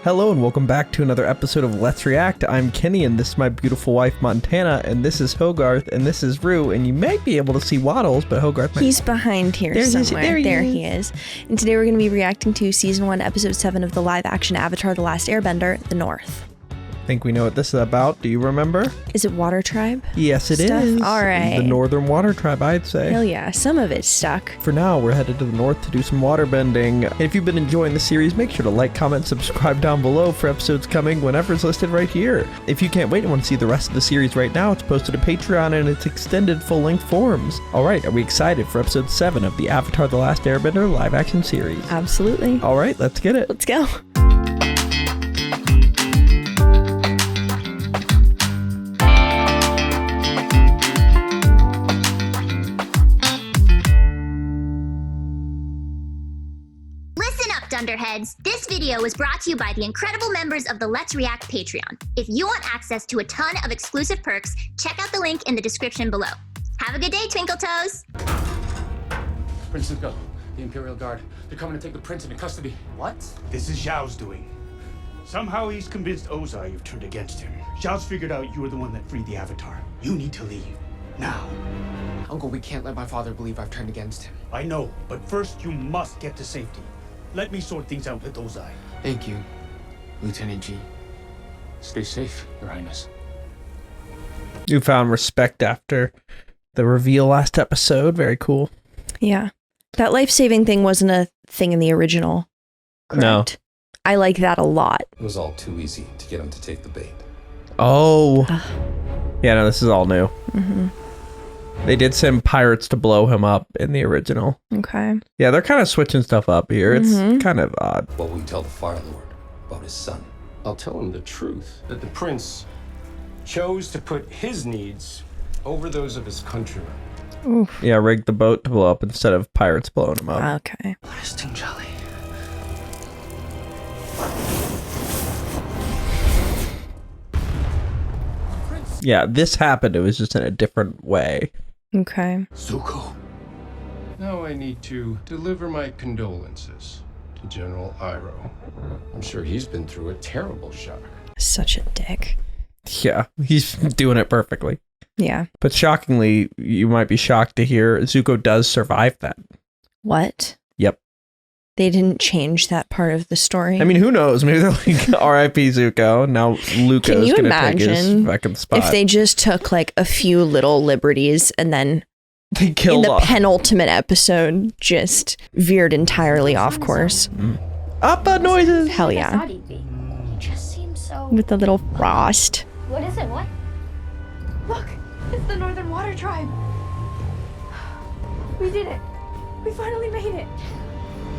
Hello and welcome back to another episode of Let's React. I'm Kenny and this is my beautiful wife Montana, and this is Hogarth and this is Rue, and you might be able to see Waddles, but Hogarth might... He's behind here somewhere. There he is. And today we're going to be reacting to Season 1, Episode 7 of the live-action Avatar: The Last Airbender, The North. I think we know what this is about. Do you remember? Is it Water Tribe? Yes, it is. All right. The Northern Water Tribe, I'd say. Hell yeah. Some of it's stuck. For now, we're headed to the north to do some water bending. And if you've been enjoying the series, make sure to like, comment, subscribe down below for episodes coming whenever it's listed right here. If you can't wait and want to see the rest of the series right now, it's posted to Patreon and its extended full-length forums. All right, are we excited for episode 7 of the Avatar: The Last Airbender live-action series? Absolutely. All right, let's get it. Let's go. Dunderheads, this video was brought to you by the incredible members of the Let's React Patreon. If you want access to a ton of exclusive perks, check out the link in the description below. Have a good day, Twinkle Toes! Prince Zuko, the Imperial Guard. They're coming to take the prince into custody. What? This is Zhao's doing. Somehow he's convinced Ozai you've turned against him. Zhao's figured out you were the one that freed the Avatar. You need to leave. Now. Uncle, we can't let my father believe I've turned against him. I know, but first you must get to safety. Let me sort things out with Ozai. Thank you, Lieutenant G. Stay safe, Your Highness. You found respect after the reveal last episode. Very cool. Yeah. That life-saving thing wasn't a thing in the original. Correct? No. I like that a lot. It was all too easy to get him to take the bait. Oh. Yeah, no, this is all new. Mm-hmm. They did send pirates to blow him up in the original. Okay. Yeah, they're kind of switching stuff up here. It's kind of odd. What will you tell the Fire Lord about his son? I'll tell him the truth, that the prince chose to put his needs over those of his countrymen. Oof. Yeah, rigged the boat to blow up instead of pirates blowing him up. Okay. Jolly. Yeah, this happened. It was just in a different way. Okay. Zuko. Now I need to deliver my condolences to General Iroh. I'm sure he's been through a terrible shock. Such a dick. Yeah, he's doing it perfectly. Yeah. But shockingly, you might be shocked to hear Zuko does survive that. What? Yep. They didn't change that part of the story. I mean, who knows? Maybe they're like, R.I.P. Zuko. Now Luca's going to take his fucking spot. If they just took like a few little liberties and then they killed in the penultimate episode just veered entirely off course. Appa noises! Hell yeah. Just seems so... With the little frost. What is it? What? Look! It's the Northern Water Tribe! We did it! We finally made it!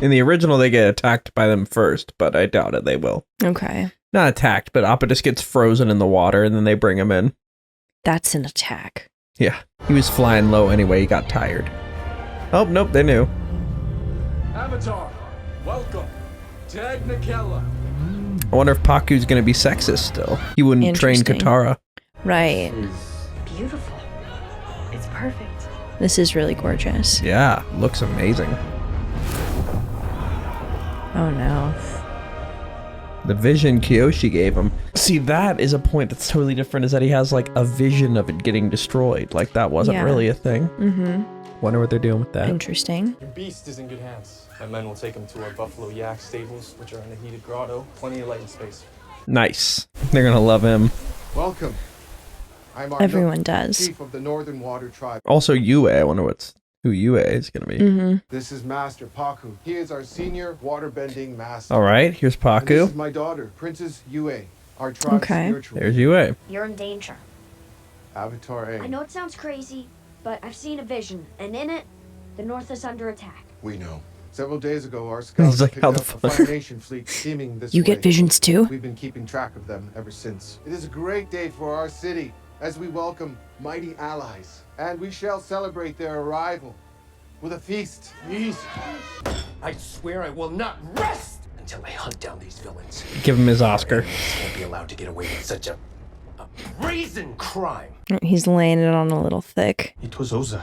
In the original, they get attacked by them first, but I doubt it they will. Okay. Not attacked, but Appa just gets frozen in the water, and then they bring him in. That's an attack. Yeah. He was flying low anyway, he got tired. Oh, nope, they knew. Avatar, welcome. Technicella. I wonder if PAKKU's gonna be sexist still. He wouldn't train Katara. Right. Beautiful. It's perfect. This is really gorgeous. Yeah, looks amazing. Oh no. The vision Kyoshi gave him. See, that is a point that's totally different, is that he has like a vision of it getting destroyed. Like that wasn't really a thing. Wonder what they're doing with that. Interesting. Your beast is in good hands. My men will take him to our buffalo yak stables, which are in the heated grotto. Plenty of light and space. Nice. They're gonna love him. Welcome. I'm Everyone does. Chief of the Northern Water Tribe. Also Yue, I wonder who Yue is gonna be. This is Master PAKKU. He is our senior waterbending master. Alright, here's And this PAKKU. is my daughter, Princess Yue, our tribe's spiritual. There's Yue. You're in danger. Avatar A. I know it sounds crazy, but I've seen a vision, and in it, the North is under attack. We know. Several days ago, our scouts like, picked how up the a fuck? Fire Nation fleet steaming this You way. get visions too? We've been keeping track of them ever since. It is a great day for our city as we welcome mighty allies, and we shall celebrate their arrival with a feast. I swear I will not rest until I hunt down these villains. Give him his Oscar. Won't be allowed to get away with such a brazen crime. He's laying it on a little thick. It was Ozai.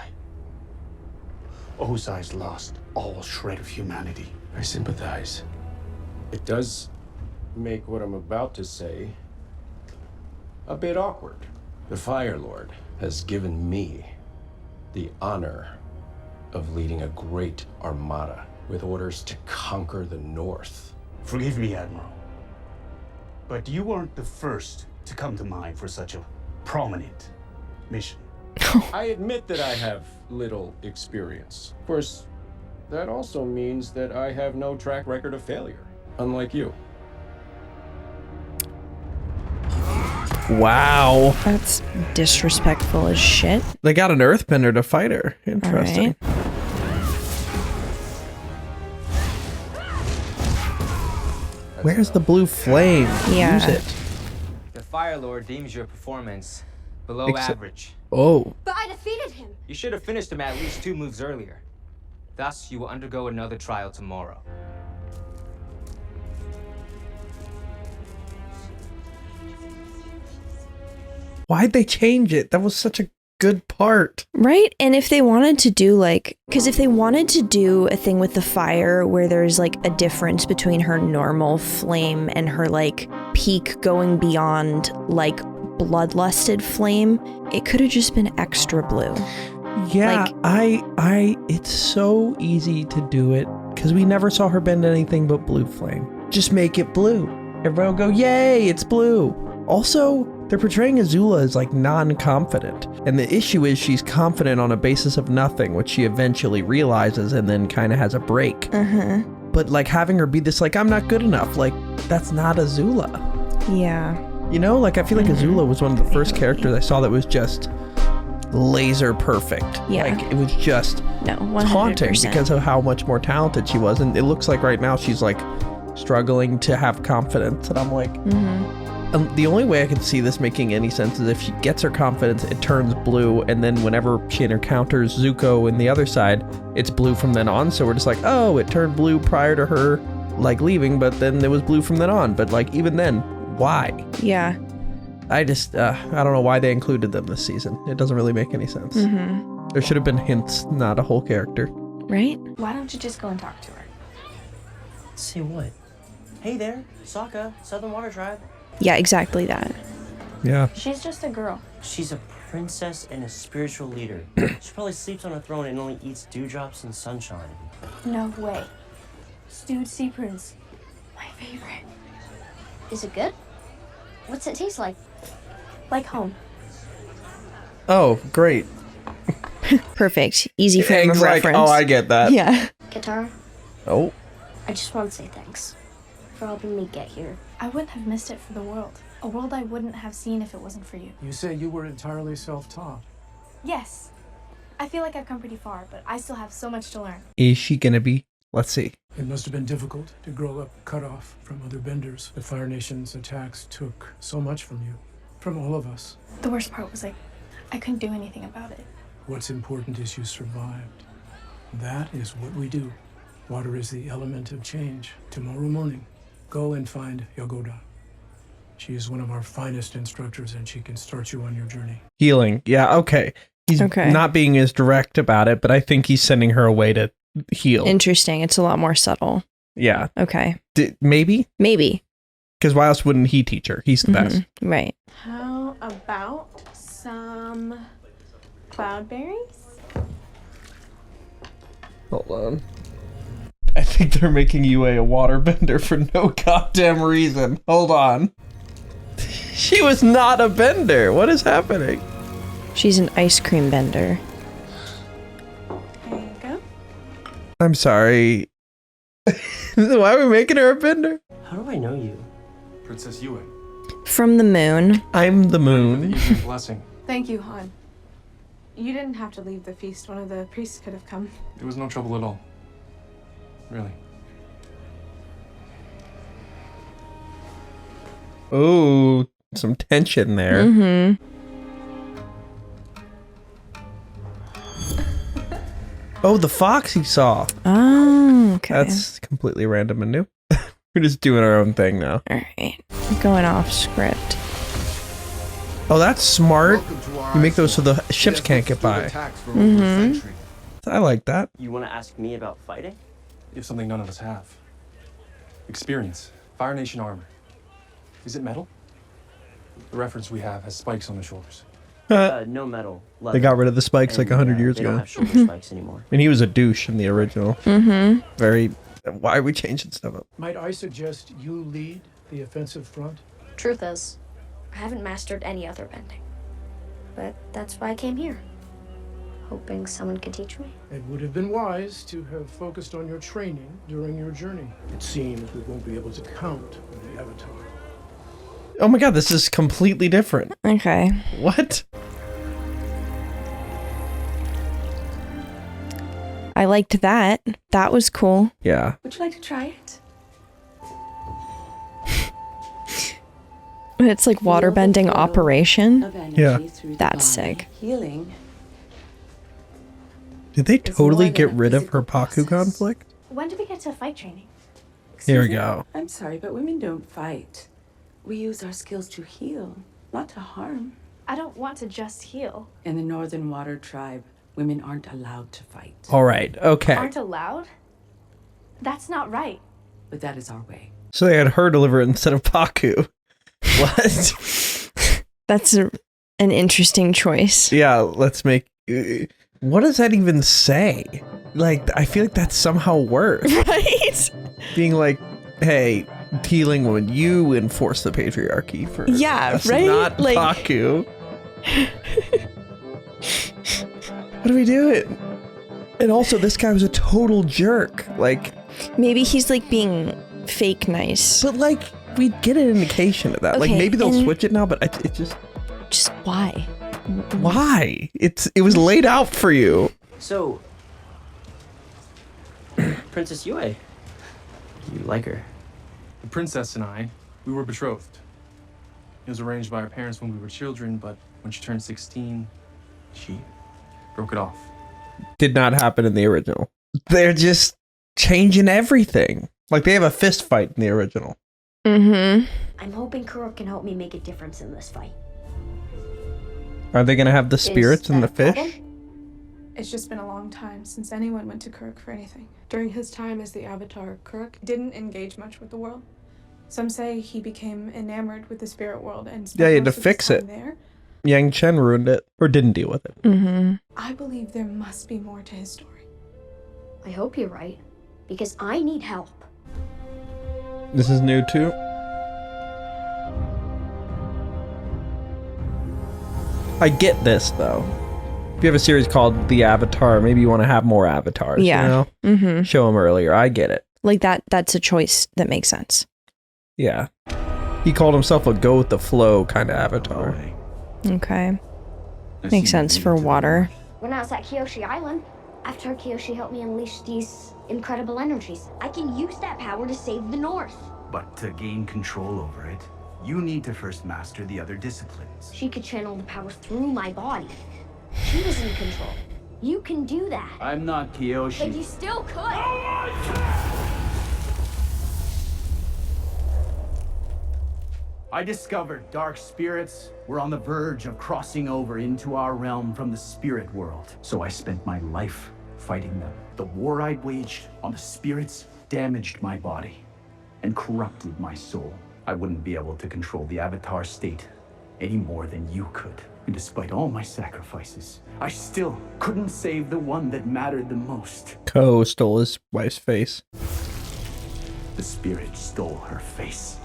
Ozai's lost all shred of humanity. I sympathize. It does make what I'm about to say a bit awkward. The Fire Lord has given me the honor of leading a great armada with orders to conquer the North. Forgive me, Admiral, but you weren't the first to come to mind for such a prominent mission. I admit that I have little experience. Of course, that also means that I have no track record of failure, unlike you. Wow. That's disrespectful as shit. They got an earthbender to fight her. Interesting. All right. Where's the blue flame? Yeah. Use it. The Fire Lord deems your performance below average. Oh. But I defeated him. You should have finished him at least 2 moves earlier. Thus, you will undergo another trial tomorrow. Why'd they change it? That was such a good part. Right? And if they wanted to do like, because if they wanted to do a thing with the fire where there's like a difference between her normal flame and her like peak going beyond like bloodlusted flame, it could have just been extra blue. Yeah, like, it's so easy to do it because we never saw her bend anything but blue flame. Just make it blue. Everyone will go, yay, it's blue. Also, they're portraying Azula as like non-confident. And the issue is she's confident on a basis of nothing, which she eventually realizes and then kind of has a break. But like having her be this like, I'm not good enough, like that's not Azula. Yeah. You know, like I feel like Azula was one of the first characters I saw that was just laser perfect. Yeah. Like it was just haunting because of how much more talented she was. And it looks like right now she's like struggling to have confidence. And I'm like, the only way I can see this making any sense is if she gets her confidence, it turns blue, and then whenever she encounters Zuko in the other side, it's blue from then on. So we're just like, oh, it turned blue prior to her like leaving, but then it was blue from then on. But like even then, why? Yeah. I just, I don't know why they included them this season. It doesn't really make any sense. There should have been hints, not a whole character. Right? Why don't you just go and talk to her? Say what? Hey there, Sokka, Southern Water Tribe. Yeah, exactly that. Yeah. She's just a girl. She's a princess and a spiritual leader. She probably sleeps on a throne and only eats dewdrops and sunshine. No way. Stewed sea prunes. My favorite. Is it good? What's it taste like? Like home. Oh, great. Perfect. Easy frame of reference. Oh, I get that. Yeah. Katara, Oh. I just want to say thanks for helping me get here. I wouldn't have missed it for the world. A world I wouldn't have seen if it wasn't for you. You say you were entirely self-taught. Yes. I feel like I've come pretty far, but I still have so much to learn. Is she gonna be? Let's see. It must have been difficult to grow up cut off from other benders. The Fire Nation's attacks took so much from you, from all of us. The worst part was I couldn't do anything about it. What's important is you survived. That is what we do. Water is the element of change. Tomorrow morning, go and find Yagoda. She is one of our finest instructors and she can start you on your journey. Healing. Yeah, okay. He's not being as direct about it, but I think he's sending her away to heal. Interesting. It's a lot more subtle. Yeah. Okay. Maybe? Maybe. Because why else wouldn't he teach her? He's the best. Right. How about some cloudberries? Hold on. I think they're making Yue a waterbender for no goddamn reason. Hold on. She was not a bender. What is happening? She's an ice cream bender. There you go. I'm sorry. Why are we making her a bender? How do I know you? Princess Yue. From the moon. I'm the moon. Blessing. Thank you, Han. You didn't have to leave the feast. One of the priests could have come. It was no trouble at all. Really. Oh, some tension there. Oh, the fox he saw. Oh, okay. That's completely random and new. We're just doing our own thing now. All right. Going off script. Oh, that's smart. You make those so the ships can't get by. I like that. You want to ask me about fighting? You have something none of us have. Experience. Fire Nation armor. Is it metal? The reference we have has spikes on the shoulders. No metal. They got rid of the spikes like 100 years they ago. don't have shoulder spikes anymore. And he was a douche in the original. Mm-hmm. Very. Why are we changing stuff up? Might I suggest you lead the offensive front? Truth is, I haven't mastered any other bending. But that's why I came here. Hoping someone could teach me. It would have been wise to have focused on your training during your journey. It seems we won't be able to count on the Avatar. Oh my god, this is completely different. Okay. What? I liked that. That was cool. Yeah. Would you like to try it? It's like waterbending operation. Yeah. That's sick. Healing. Did they totally get rid of her PAKKU conflict? When did we get to fight training? Here we go. I'm sorry, but women don't fight. We use our skills to heal, not to harm. I don't want to just heal. In the Northern Water Tribe, women aren't allowed to fight. All right. Okay. Aren't allowed? That's not right. But that is our way. So they had her deliver it instead of PAKKU. What? That's an interesting choice. Yeah, let's make... what does that even say? Like, I feel like that's somehow worse. Right? Being like, hey, healing women, you enforce the patriarchy for yeah, us, right? not like... PAKKU. What are we doing? And also, this guy was a total jerk. Like... Maybe he's, like, being fake nice. But, like, we get an indication of that. Okay, like, maybe they'll switch it now, but it just... Just why? Why? It was laid out for you. So, Princess Yue, you like her? The princess and I, we were betrothed. It was arranged by our parents when we were children, but when she turned 16, she broke it off. Did not happen in the original. They're just changing everything. Like, they have a fist fight in the original. Mm-hmm. I'm hoping Korra can help me make a difference in this fight. Are they gonna have the spirits and the fish? It's just been a long time since anyone went to Kirk for anything. During his time as the Avatar, Kirk didn't engage much with the world. Some say he became enamored with the spirit world and spent Yeah, he had to most of his fix time it. there. Yang Chen ruined it, or didn't deal with it. Mm-hmm. I believe there must be more to his story. I hope you're right, because I need help. This is new too. I get this though. If you have a series called The Avatar, maybe you want to have more avatars. Yeah. You know? Mm-hmm. Show them earlier. I get it. Like that's a choice that makes sense. Yeah. He called himself a go with the flow kind of avatar. Okay. Makes sense for water. When I was at Kyoshi Island, after Kyoshi helped me unleash these incredible energies, I can use that power to save the North. But to gain control over it, you need to first master the other disciplines. She could channel the power through my body. She was in control. You can do that. I'm not Kyoshi. But you still could. I discovered dark spirits were on the verge of crossing over into our realm from the spirit world. So I spent my life fighting them. The war I'd waged on the spirits damaged my body and corrupted my soul. I wouldn't be able to control the Avatar state any more than you could. And despite all my sacrifices, I still couldn't save the one that mattered the most. Ko stole his wife's face. The spirit stole her face.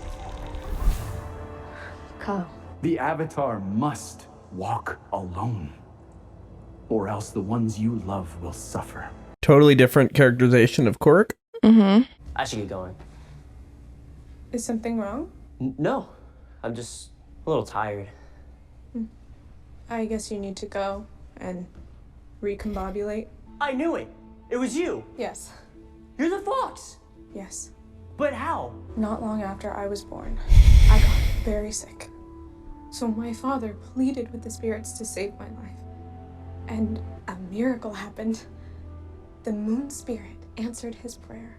Ko. The Avatar must walk alone, or else the ones you love will suffer. Totally different characterization of Korra. Mm-hmm. I should get going. Is something wrong? No, I'm just a little tired. I guess you need to go and recombobulate. I knew it! It was you! Yes. You're the fox! Yes. But how? Not long after I was born, I got very sick. So my father pleaded with the spirits to save my life. And a miracle happened. The moon spirit answered his prayer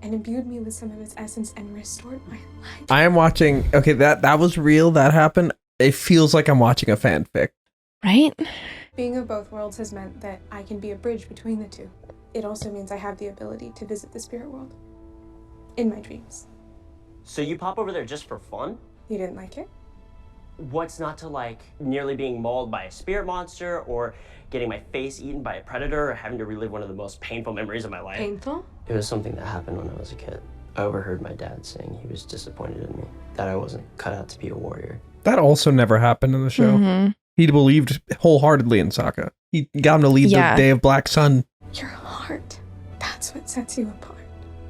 and imbued me with some of its essence and restored my life. I am watching. Okay, that was real. That happened. It feels like I'm watching a fanfic. Right? Being of both worlds has meant that I can be a bridge between the two. It also means I have the ability to visit the spirit world in my dreams. So you pop over there just for fun? You didn't like it? What's not to like? Nearly being mauled by a spirit monster, or getting my face eaten by a predator, or having to relive one of the most painful memories of my life. Painful? It was something that happened when I was a kid. I overheard my dad saying he was disappointed in me, that I wasn't cut out to be a warrior. That also never happened in the show. Mhm. He believed wholeheartedly in Sokka. He got him to lead the Day of Black Sun. Your heart. That's what sets you apart.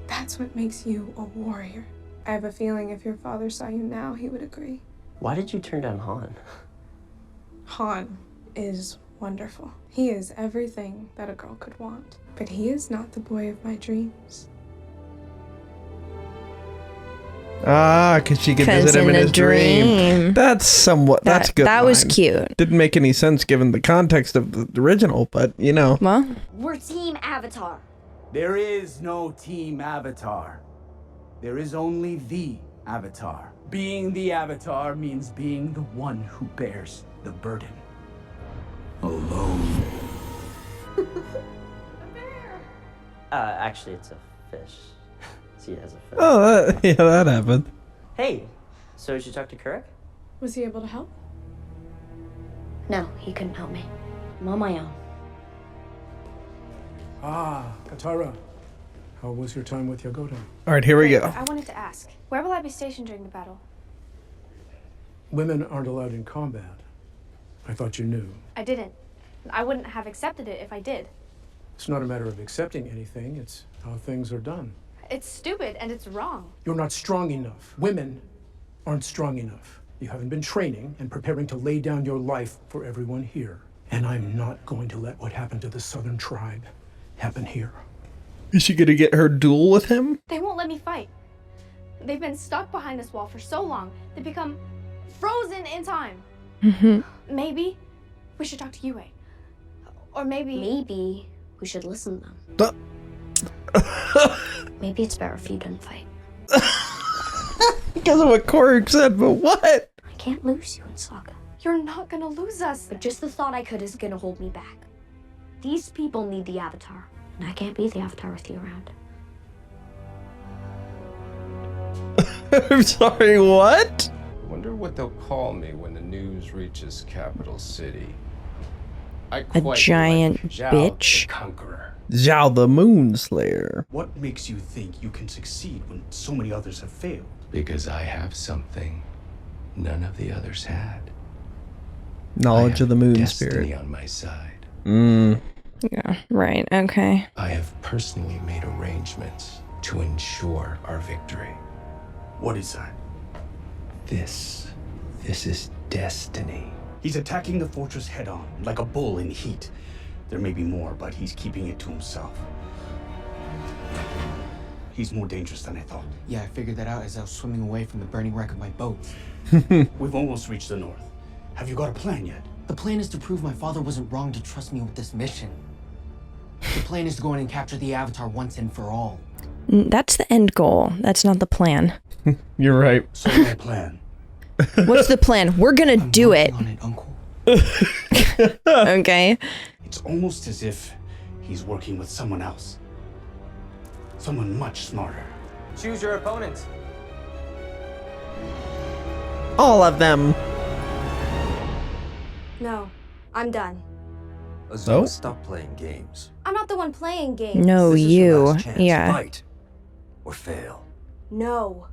That's what makes you a warrior. I have a feeling if your father saw you now, he would agree. Why did you turn down Han? Han is wonderful. He is everything that a girl could want. But he is not the boy of my dreams. Ah, because she could visit him in his dream. That's somewhat, that's good. That was line. cute. Didn't make any sense given the context of the original, but you know. Well, We're Team Avatar. There is no Team Avatar. There is only the Avatar. Being the Avatar means being the one who bears the burden. Alone. Actually, it's a fish. See, it has a fish. Oh, yeah, that happened. Hey, so did you talk to Kurek? Was he able to help? No, he couldn't help me. I'm on my own. Ah, Katara. How was your time with Yagoda? All right, here we go. I wanted to ask, where will I be stationed during the battle? Women aren't allowed in combat. I thought you knew. I didn't. I wouldn't have accepted it if I did. It's not a matter of accepting anything, it's how things are done. It's stupid and it's wrong. You're not strong enough. Women aren't strong enough. You haven't been training and preparing to lay down your life for everyone here. And I'm not going to let what happened to the Southern tribe happen here. Is she gonna get her duel with him? They won't let me fight. They've been stuck behind this wall for so long, they've become frozen in time. Maybe we should talk to Yue. Or maybe we should listen to them. Maybe it's better if you didn't fight. Because of what Korra said, but what? I can't lose you in Sokka. You're not gonna lose us. But just the thought I could is gonna hold me back. These people need the Avatar, and I can't be the Avatar with you around. I'm sorry, what? Wonder what they'll call me when the news reaches Capital City. I a quite giant like Zhao bitch. the Conqueror. Zhao the Moon Slayer. What makes you think you can succeed when so many others have failed? Because I have something none of the others had. Knowledge of the moon Destiny spirit. on my side. Yeah, right, okay. I have personally made arrangements to ensure our victory. What is that? This is destiny. He's attacking the fortress head-on, like a bull in heat. There may be more, but he's keeping it to himself. He's more dangerous than I thought. Yeah, I figured that out as I was swimming away from the burning wreck of my boat. We've almost reached the north. Have you got a plan yet? The plan is to prove my father wasn't wrong to trust me with this mission. The plan is to go in and capture the Avatar once and for all. That's the end goal. That's not the plan. You're right. So my plan. What's the plan? We're gonna do it. On it, Uncle. Okay. It's almost as if he's working with someone else. Someone much smarter. Choose your opponent. All of them. No, I'm done. So? Stop playing games. I'm not the one playing games. No, This is your you. last chance. Yeah. Fight or fail. No.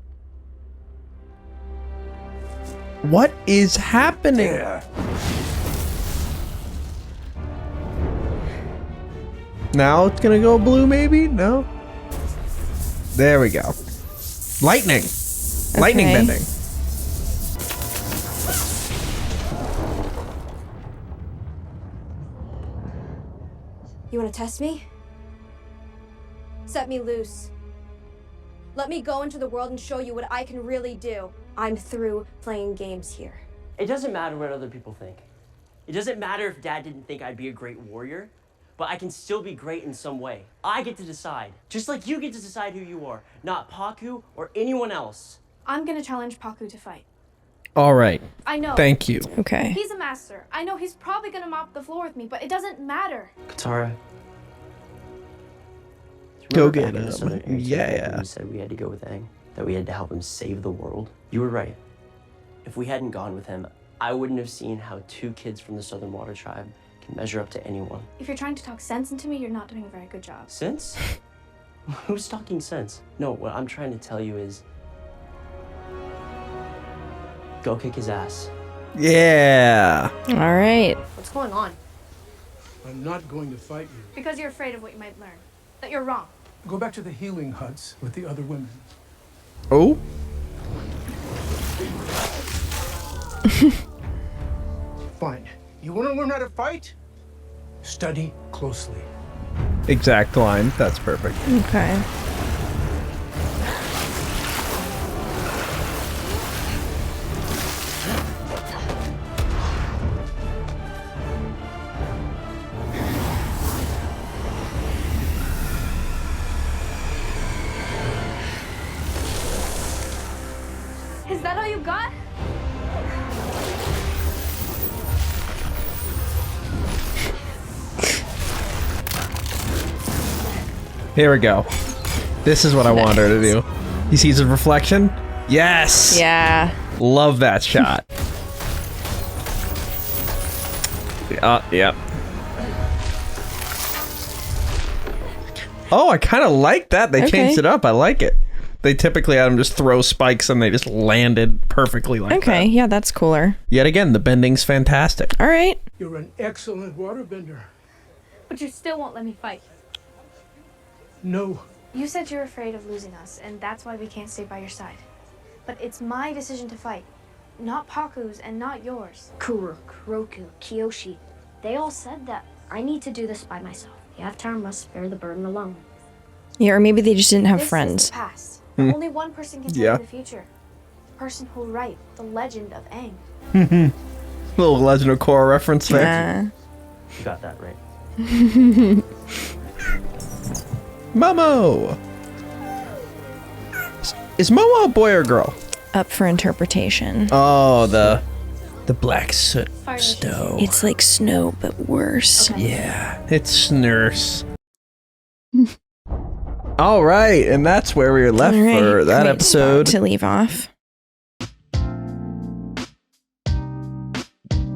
What is happening? There. Now it's gonna go blue, maybe? No? There we go. Lightning. Lightning Okay. bending. You want to test me? Set me loose. Let me go into the world and show you what I can really do. I'm through playing games here. It doesn't matter what other people think. It doesn't matter if Dad didn't think I'd be a great warrior, but I can still be great in some way. I get to decide, just like you get to decide who you are, not PAKKU or anyone else. I'm gonna challenge PAKKU to fight. All right. I know. Thank you. Okay. He's a master. I know he's probably gonna mop the floor with me, but it doesn't matter. Katara. Go Remember get back in the him. Southern Air Yeah. when you said we had to go with Aang, that we had to help him save the world? You were right. If we hadn't gone with him, I wouldn't have seen how 2 kids from the Southern Water Tribe can measure up to anyone. If you're trying to talk sense into me, you're not doing a very good job. Sense? Who's talking sense? No, what I'm trying to tell you is, go kick his ass. Yeah. All right. What's going on? I'm not going to fight you. Because you're afraid of what you might learn. That you're wrong. Go back to the healing huts with the other women. Oh. Fine. You want to learn how to fight? Study closely. Exact line. That's perfect. Okay. Is that all you got? Here we go. This is what I want her to do. He sees his reflection. Yes. Yeah. Love that shot. Yep. Oh, I kind of like that. They changed it up. I like it. They typically had him just throw spikes and they just landed perfectly like that. Okay, yeah, that's cooler. Yet again, the bending's fantastic. All right. You're an excellent waterbender. But you still won't let me fight. No. You said you're afraid of losing us, and that's why we can't stay by your side. But it's my decision to fight, not PAKKU's and not yours. Kuruk, Roku, Kiyoshi, they all said that I need to do this by myself. The Avatar must bear the burden alone. Yeah, or maybe they just didn't have This friends. is the past. Only one person can tell Yeah. you the future. The person who'll write the legend of Aang. Little Legend of Korra reference there. Yeah. You got that right. Momo! Is Momo a boy or girl? Up for interpretation. Oh, the black soot stove. It's like snow, but worse. Yeah, it's nurse. All right, and that's where we were left All right, for that great episode. spot to leave off.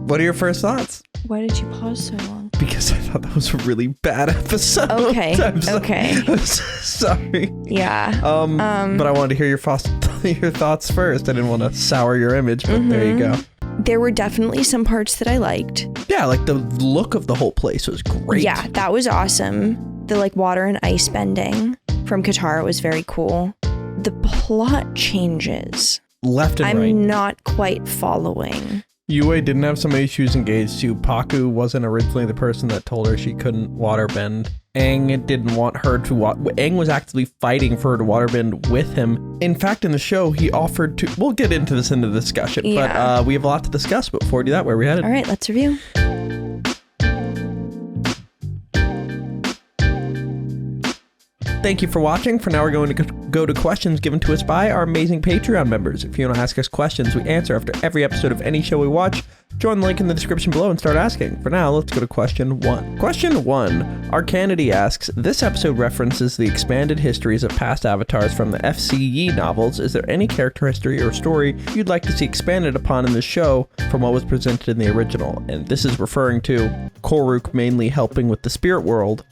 What are your first thoughts? Why did you pause so long? Because I thought that was a really bad episode. Okay, okay. I'm so sorry. Yeah. But I wanted to hear your thoughts first. I didn't want to sour your image, but there you go. There were definitely some parts that I liked. Yeah, like the look of the whole place was great. Yeah, that was awesome. The like water and ice bending from Katara was very cool. The plot changes. Left and right. I'm not quite following. Yue didn't have somebody she was engaged to. PAKKU wasn't originally the person that told her she couldn't waterbend. Aang didn't want her to Aang was actively fighting for her to waterbend with him. In fact, in the show, he offered to... We'll get into this in the discussion, but we have a lot to discuss. But before we do that, where are we headed? All right, let's review. Thank you for watching. For now, we're going to go to questions given to us by our amazing Patreon members. If you want to ask us questions we answer after every episode of any show we watch, join the link in the description below and start asking. For now, let's go to question 1. Question 1. Arcanity asks, this episode references the expanded histories of past avatars from the FCE novels. Is there any character history or story you'd like to see expanded upon in the show from what was presented in the original? And this is referring to Korra mainly helping with the spirit world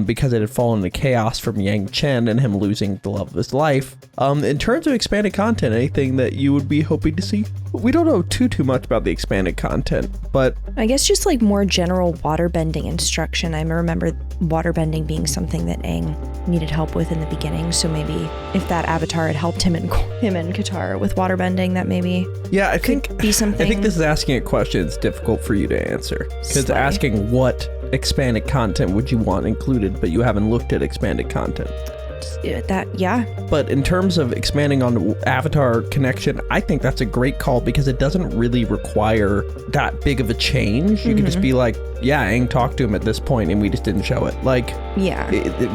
because it had fallen into chaos from Yang Chen and him losing the love of his life. In terms of expanded content, anything that you would be hoping to see? We don't know too much about the expanded content, but I guess just like more general waterbending instruction. I remember waterbending being something that Aang needed help with in the beginning, so maybe if that avatar had helped him and Katara with waterbending, that maybe I think be something. I think this is asking a question that's difficult for you to answer, because asking what expanded content would you want included, but you haven't looked at expanded content. But in terms of expanding on Avatar connection, I think that's a great call because it doesn't really require that big of a change. You can just be like, yeah, Aang talked to him at this point and we just didn't show it. Like,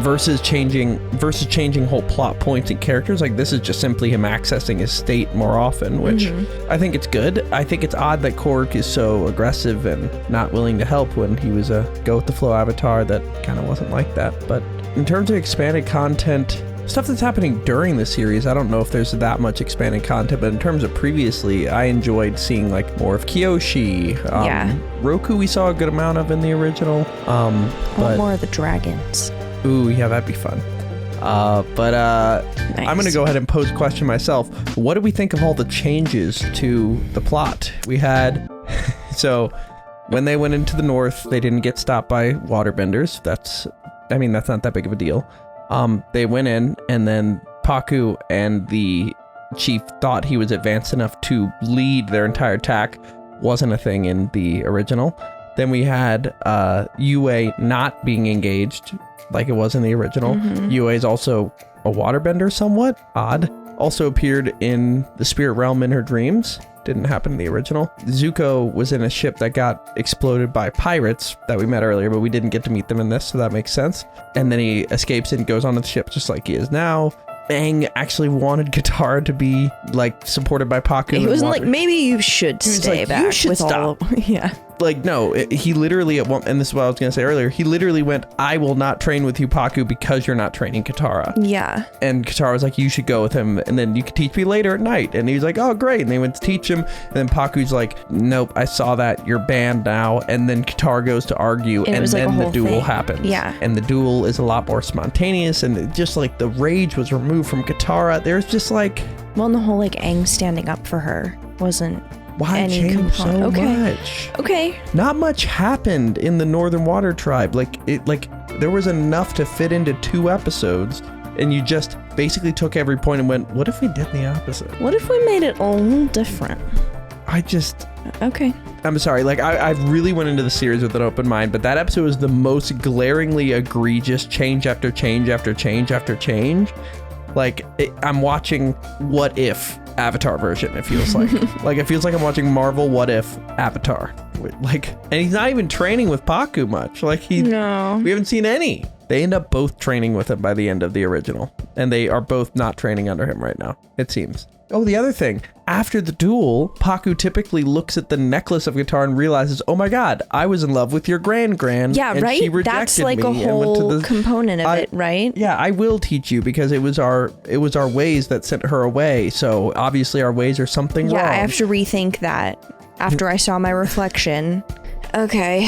versus changing whole plot points and characters. Like, this is just simply him accessing his state more often, which I think it's good. I think it's odd that Korra is so aggressive and not willing to help when he was a go with the flow avatar that kind of wasn't like that. But in terms of expanded content, stuff that's happening during the series, I don't know if there's that much expanded content, but in terms of previously, I enjoyed seeing like more of Kyoshi. Roku we saw a good amount of in the original. But more of the dragons. Ooh, yeah, that'd be fun. Nice. I'm gonna go ahead and pose a question myself. What do we think of all the changes to the plot? We had so when they went into the north, they didn't get stopped by waterbenders. That's not that big of a deal. They went in, and then PAKKU and the chief thought he was advanced enough to lead their entire attack. Wasn't a thing in the original. Then we had Yue not being engaged like it was in the original. Yue is also a waterbender, somewhat odd. Also appeared in the spirit realm in her dreams. Didn't happen in the original. Zuko was in a ship that got exploded by pirates that we met earlier, but we didn't get to meet them in this, so that makes sense. And then he escapes and goes onto the ship just like he is now. Aang actually wanted Katara to be like supported by PAKKU. He wasn't like, maybe you should stay back. You should with stop. all. Yeah. Like, no, he literally at one, and this is what I was going to say earlier, he literally went, I will not train with you, PAKKU, because you're not training Katara. Yeah. And Katara was like, you should go with him, and then you could teach me later at night. And he was like, oh, great. And they went to teach him, and then PAKKU's like, nope, I saw that, you're banned now. And then Katara goes to argue, and then the duel happens. Yeah. And the duel is a lot more spontaneous, and just like the rage was removed from Katara. There's just like... Well, and the whole like Aang standing up for her wasn't... Why change so much? Okay. Not much happened in the Northern Water Tribe. Like there was enough to fit into 2 episodes, and you just basically took every point and went, what if we did the opposite? What if we made it a little different? Okay. I'm sorry, like I really went into the series with an open mind, but that episode was the most glaringly egregious change after change after change after change. Like I'm watching What If Avatar version, it feels like. Like it feels like I'm watching Marvel What If Avatar. Like, and he's not even training with PAKKU much. Like we haven't seen any. They end up both training with him by the end of the original, and they are both not training under him right now, it seems. Oh, the other thing, after the duel, PAKKU typically looks at the necklace of Katara and realizes, oh my god, I was in love with your grand. Yeah, and right? She rejected That's like me a and went to whole component of it, right? Yeah, I will teach you because it was our ways that sent her away. So obviously our ways are something wrong. Yeah, I have to rethink that after I saw my reflection. Okay.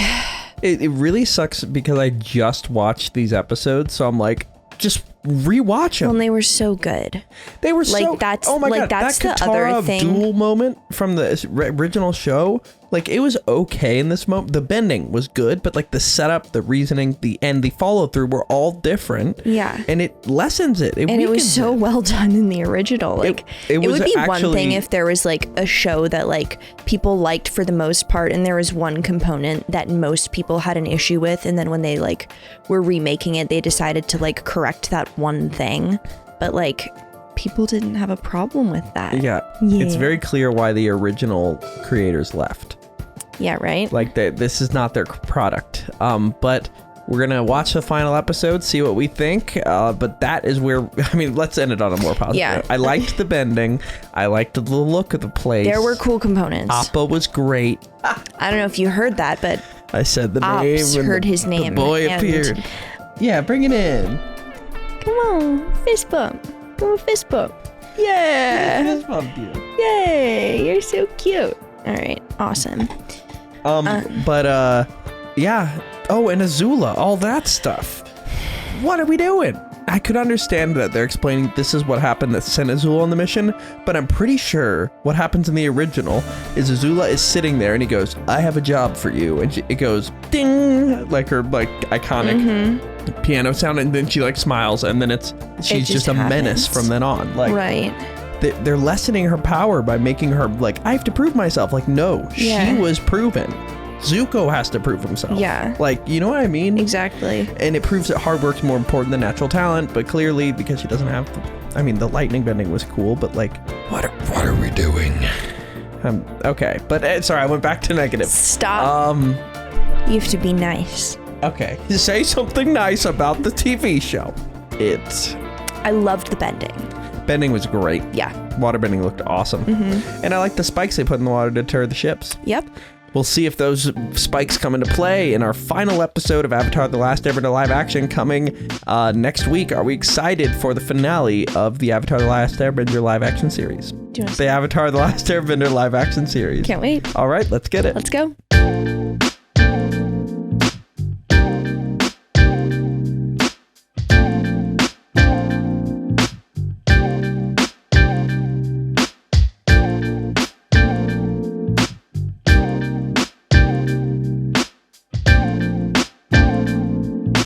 It really sucks because I just watched these episodes, so I'm like, just rewatch them. Well, and they were so good. They were like so... that's oh my like god, that's that the Katara other thing. duel moment from the original show, like it was okay in this moment. The bending was good, but like the setup, the reasoning, the follow through were all different. Yeah, and it lessens it. And it was so well done in the original. Like it would be one thing if there was like a show that like people liked for the most part, and there was one component that most people had an issue with, and then when they like were remaking it, they decided to like correct that one thing, but like people didn't have a problem with that. Yeah. It's very clear why the original creators left. Yeah, right? Like this is not their product. But we're gonna watch the final episode, see what we think. But that is where, I mean, let's end it on a more positive note. I liked the bending. I liked the look of the place. There were cool components. Appa was great. I don't know if you heard that, but I said the Ops name. heard his name. The boy appeared. Yeah, bring it in. Come on, fist bump. Come on, fist bump. Yeah. Fist bump you. Yay, you're so cute. All right, awesome. Yeah. Oh, and Azula, all that stuff. What are we doing? I could understand that they're explaining this is what happened that sent Azula on the mission, but I'm pretty sure what happens in the original is Azula is sitting there and he goes, I have a job for you. And it goes ding, like her like iconic piano sound, and then she like smiles, and then she's just a menace from then on. Like, right. They're lessening her power by making her like, I have to prove myself. Like, no, she was proven. Zuko has to prove himself. Yeah. Like, you know what I mean? Exactly. And it proves that hard work's more important than natural talent, but clearly because she doesn't have the lightning bending was cool, but like, what are we doing? Okay, but sorry, I went back to negative. Stop. You have to be nice. Okay, say something nice about the TV show. I loved the bending. Bending was great. Yeah. Water bending looked awesome. And I like the spikes they put in the water to deter the ships. Yep. We'll see if those spikes come into play in our final episode of Avatar: The Last Airbender live action coming next week. Are we excited for the finale of the Avatar: The Last Airbender live action series? The Avatar: The Last Airbender live action series. Can't wait. All right, let's get it. Let's go.